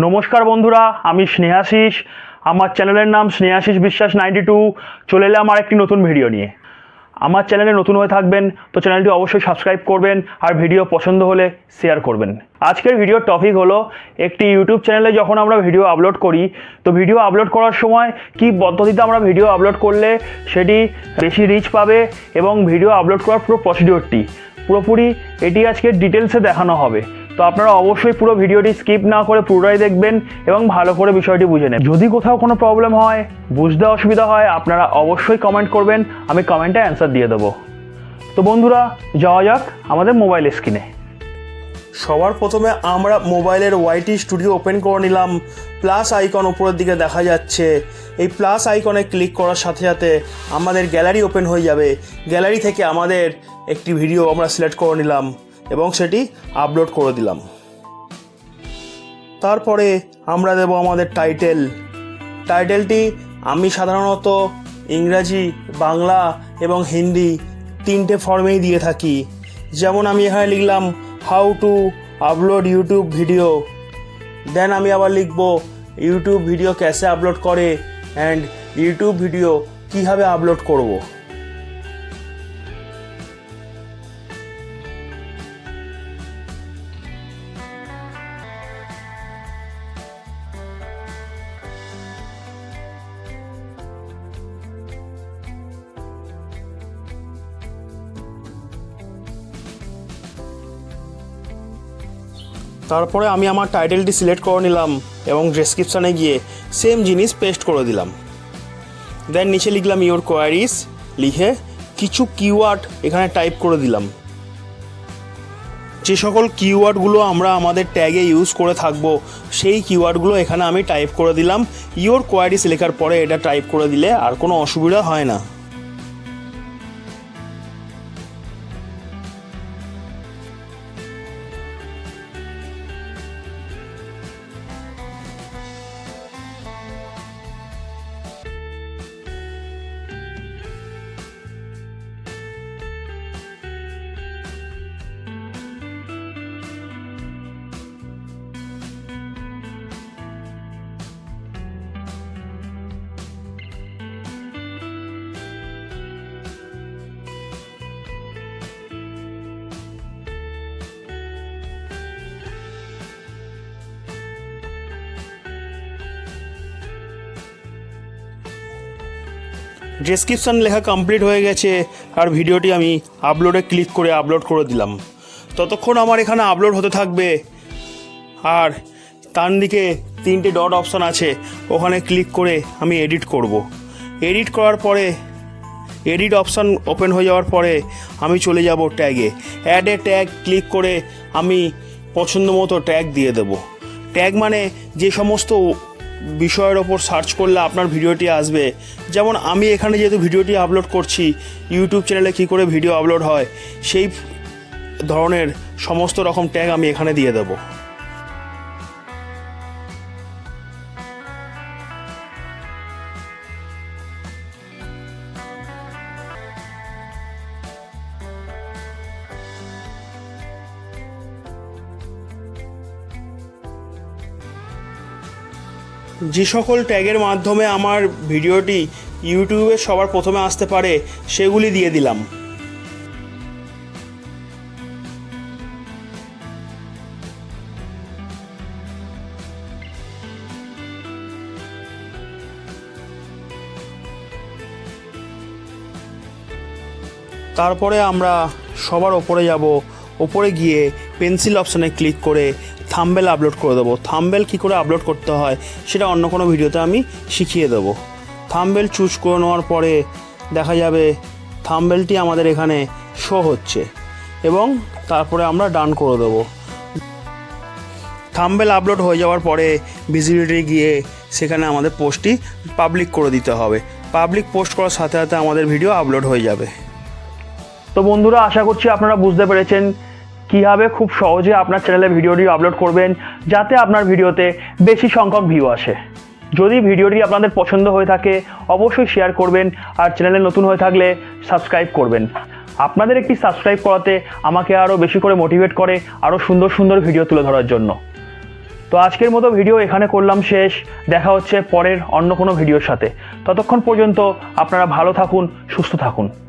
নমস্কার বন্ধুরা, আমি স্নেহাশিস। আমার চ্যানেলের নাম স্নেহাশিস বিশ্বাস 92। চলে এলাম আর একটি নতুন ভিডিও নিয়ে। আমার চ্যানেলে নতুন হয়ে থাকবেন তো চ্যানেলটি অবশ্যই সাবস্ক্রাইব করবেন আর ভিডিও পছন্দ হলে শেয়ার করবেন। আজকের ভিডিওর টপিক হলো একটি ইউটিউব চ্যানেলে যখন আমরা ভিডিও আপলোড করি তো ভিডিও আপলোড করার সময় কী পদ্ধতিতে আমরা ভিডিও আপলোড করলে সেটি বেশি রিচ পাবে এবং ভিডিও আপলোড করার পুরো প্রসিডিওরটি পুরোপুরি এটি আজকে ডিটেলসে দেখানো হবে। তো আপনারা অবশ্যই পুরো ভিডিওটি স্কিপ না করে পুরোটাই দেখবেন এবং ভালো করে বিষয়টি বুঝে নেবেন। যদি কোথাও কোনো প্রবলেম হয়, বুঝতে অসুবিধা হয়, আপনারা অবশ্যই কমেন্ট করবেন, আমি কমেন্টে অ্যান্সার দিয়ে দেবো। তো বন্ধুরা, যাওয়া যাক আমাদের মোবাইল স্ক্রিনে। সবার প্রথমে আমরা মোবাইলের ওয়াইটি স্টুডিও ওপেন করে নিলাম। প্লাস আইকন উপরের দিকে দেখা যাচ্ছে। এই প্লাস আইকনে ক্লিক করার সাথে সাথে আমাদের গ্যালারি ওপেন হয়ে যাবে। গ্যালারি থেকে আমাদের একটি ভিডিও আমরা সিলেক্ট করে নিলাম এবং সেটি আপলোড করে দিলাম। তারপরে আমরা দেব আমাদের টাইটেলটি আমি সাধারণত ইংরাজি, বাংলা এবং হিন্দি তিনটে ফর্মেই দিয়ে থাকি। যেমন আমি এখানে লিখলাম how to upload YouTube video, then আমি আবার লিখব ইউটিউব ভিডিও ক্যাসে আপলোড করে অ্যান্ড ইউটিউব ভিডিও কীভাবে আপলোড করব। তারপরে আমি আমার টাইটেলটি সিলেক্ট করে নিলাম এবং ডেসক্রিপশানে গিয়ে সেম জিনিস পেস্ট করে দিলাম। দেন নিচে লিখলাম ইওর কোয়ারিজ, লিখে কিছু কিওয়ার্ড এখানে টাইপ করে দিলাম। যে সকল কিওয়ার্ডগুলো আমরা আমাদের ট্যাগে ইউজ করে থাকবো সেই কিওয়ার্ডগুলো এখানে আমি টাইপ করে দিলাম। ইওর কোয়ারিজ লেখার পরে এটা টাইপ করে দিলে আর কোনো অসুবিধা হয় না। ডেসক্রিপশান লেখা কমপ্লিট হয়ে গেছে আর ভিডিওটি আমি আপলোডে ক্লিক করে আপলোড করে দিলাম। ততক্ষণ আমার এখানে আপলোড হতে থাকবে আর তার দিকে তিনটে ডট অপশান আছে, ওখানে ক্লিক করে আমি এডিট করব। এডিট করার পরে এডিট অপশান ওপেন হয়ে যাওয়ার পরে আমি চলে যাব ট্যাগে। অ্যাড এ ট্যাগ ক্লিক করে আমি পছন্দ মতো ট্যাগ দিয়ে দেব। ট্যাগ মানে যে সমস্ত বিষয়ের ওপর সার্চ করলে আপনার ভিডিওটি আসবে। যেমন আমি এখানে যেহেতু ভিডিওটি আপলোড করছি ইউটিউব চ্যানেলে কী করে ভিডিও আপলোড হয় সেই ধরনের সমস্ত রকম ট্যাগ আমি এখানে দিয়ে দেব। যে সকল ট্যাগের মাধ্যমে আমার ভিডিওটি ইউটিউবে সবার প্রথমে আসতে পারে সেগুলি দিয়ে দিলাম। তারপরে আমরা সবার ওপরে যাব। ওপরে গিয়ে পেন্সিল অপশানে ক্লিক করে থাম্বনেল আপলোড করে দেবো। থাম্বনেল কী করে আপলোড করতে হয় সেটা অন্য কোনো ভিডিওতে আমি শিখিয়ে দেবো। থাম্বনেল চুজ করে নেওয়ার পরে দেখা যাবে থাম্বনেলটি আমাদের এখানে শো হচ্ছে এবং তারপরে আমরা ডান করে দেবো। থাম্বনেল আপলোড হয়ে যাওয়ার পরে ভিজিবিলিটি গিয়ে সেখানে আমাদের পোস্টটি পাবলিক করে দিতে হবে। পাবলিক পোস্ট করার সাথে সাথে আমাদের ভিডিও আপলোড হয়ে যাবে। তো বন্ধুরা, আশা করছি আপনারা বুঝতে পেরেছেন কীভাবে খুব সহজে আপনার চ্যানেলে ভিডিওটি আপলোড করবেন যাতে আপনার ভিডিওতে বেশি সংখ্যক ভিউ আসে। যদি ভিডিওটি আপনাদের পছন্দ হয়ে থাকে অবশ্যই শেয়ার করবেন আর চ্যানেলে নতুন হয়ে থাকলে সাবস্ক্রাইব করবেন। আপনাদের একটি সাবস্ক্রাইব করাতে আমাকে আরও বেশি করে মোটিভেট করে আরও সুন্দর সুন্দর ভিডিও তুলে ধরার জন্য। তো আজকের মতো ভিডিও এখানে করলাম শেষ। দেখা হচ্ছে পরের অন্য কোনো ভিডিওর সাথে। ততক্ষণ পর্যন্ত আপনারা ভালো থাকুন, সুস্থ থাকুন।